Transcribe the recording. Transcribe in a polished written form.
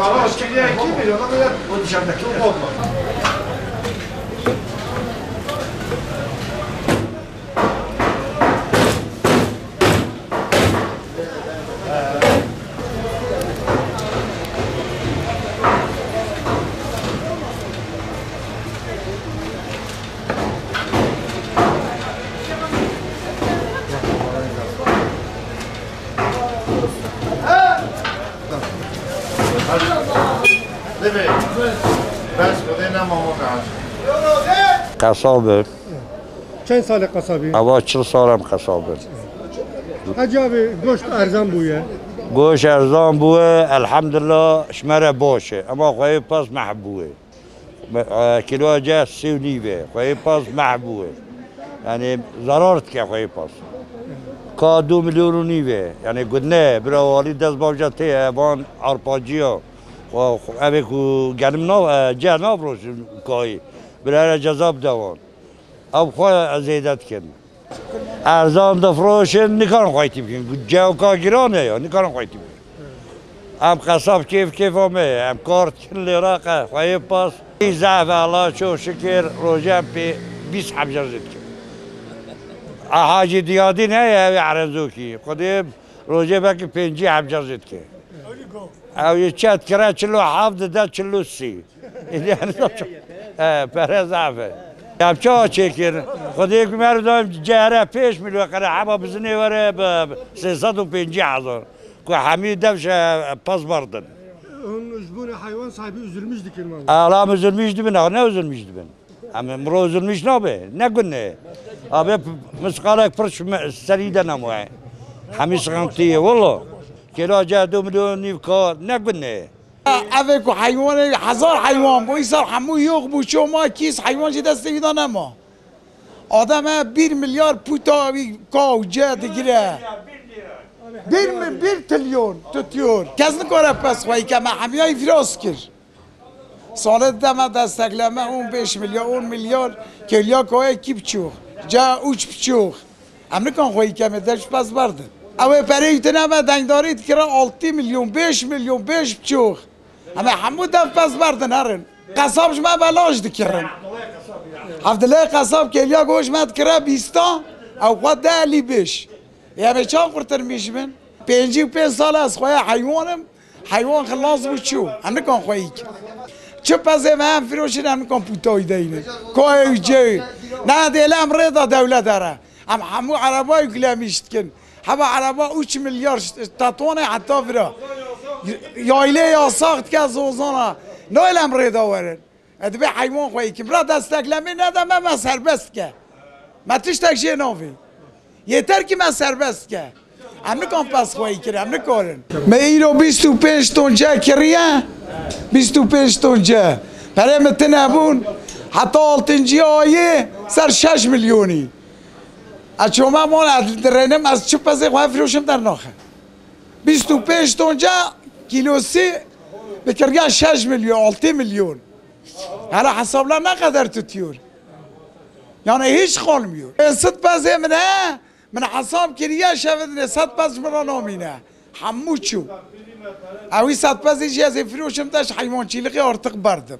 خلاص كده 2 milyon ama ya o dışarıdaki olma. قصابه چند سال قصابی؟ اوا 40 سالم قصابه حاجی abi گوشت ارزان بویه گوش ارزان بوه الحمدلله شمره باشه اما خواهی پاس محبوه کیلو جه 3 و نیوه خواهی پاس محبوه یعنی ضرارت که خواهی پاس که 2 میلیون و نیوه یعنی گدنه برای والی دست باوجه تیه بان آرپاجی ها و اوه که گرم ناو جه ناو روشن کهی برای جذاب دوان اب خواه زیدت کن ارزان دفروشن نکارن خواهی تیم کن جه و که گرانه یا نکارن خواهی تیم کن ام قصاب کیف همه ام کارت کل راقه خواهی پاس این ضعف الله شو شکر روژه پی 20 حبجر زید کن حاجی دیادی نه یا عرضو کی خودم روژه باکی 5 حبجر زید کن او یه چت کرده 47 ده 43 یعنی پره ضعفه ام چه چکر خودی که مردم جهره پیش میلو کنه حبا بزنی وره به 350,000 که همه دفش پاس بردن اون زبون حیوان صاحبی üzülmüş dikilmem. Ağlam üzülmüştü ben, ne üzülmüştü ben? Ama mro üzülmüş ne be? Ne günne? Abi مسقالك فرش سريدا نموه همي سقمتيه والله كيلو جا 2 مليون نيفكار نه günne اوه حیوان 1000 حیوان بو ایسال همو یوغ بو شما کیس حیوان چه دسته بیدان اما آدم 1 میلیارد پوتا کاو جه دیگره 1 تریلیون توتیور کس نکاره پس خواهی که من همی های فراس کر سالت دمه دستکلمه اون 5 میلیارد 10 میلیارد کلیا که کی بچوخ جا اوچ بچوخ امریکان خواهی که مدرش پس برده اوه پریت نمه دنگداریت کرا 6 میلیون 5 میلیون 5 بچوخ اما همو دف پس بردن هرن قصابش ما بلاش دکرن عبدالله قصاب کلیا گوش مد کرا 20 او خود 10 لی بش یعنی چند قرتر میش من 55 سال از خواهی حیوان خلاص بود چو امریکان خواهی که چه پسه من فروشن امریکان پوتای دینه که جه نه دیلم رضا دولت داره هم همو عربای کلامیشت کن همه عربا 3 میلیارد تاتونه حتی فرا یایله یا ساخت که زوزانا نایلم رضا ورن ادبی حیوان خواهی که برا دستکلمی ندم من سربست که من تیش تکشی نافی یه تر که من سربست که امریکان پس خواهی کرد امریکان من ایرو 25 تونجه کریه 25 تونجه برای متنبون حتی آلتنجی آیه سر 6 میلیونی از شما ما درنم از چه پسه خواهی فروشم در ناخه 25 تونجه کیلو سی بکرگه 6 میلیون 8 میلیون حالا حساب لا نقدر توتیور یعنی هیچ خال میور صد پسه من حساب کریه شود صد پس مرا نامینه همو چو اوی صد پس ایجی از فروشم داشت حیوان چیلقی ارتق بردم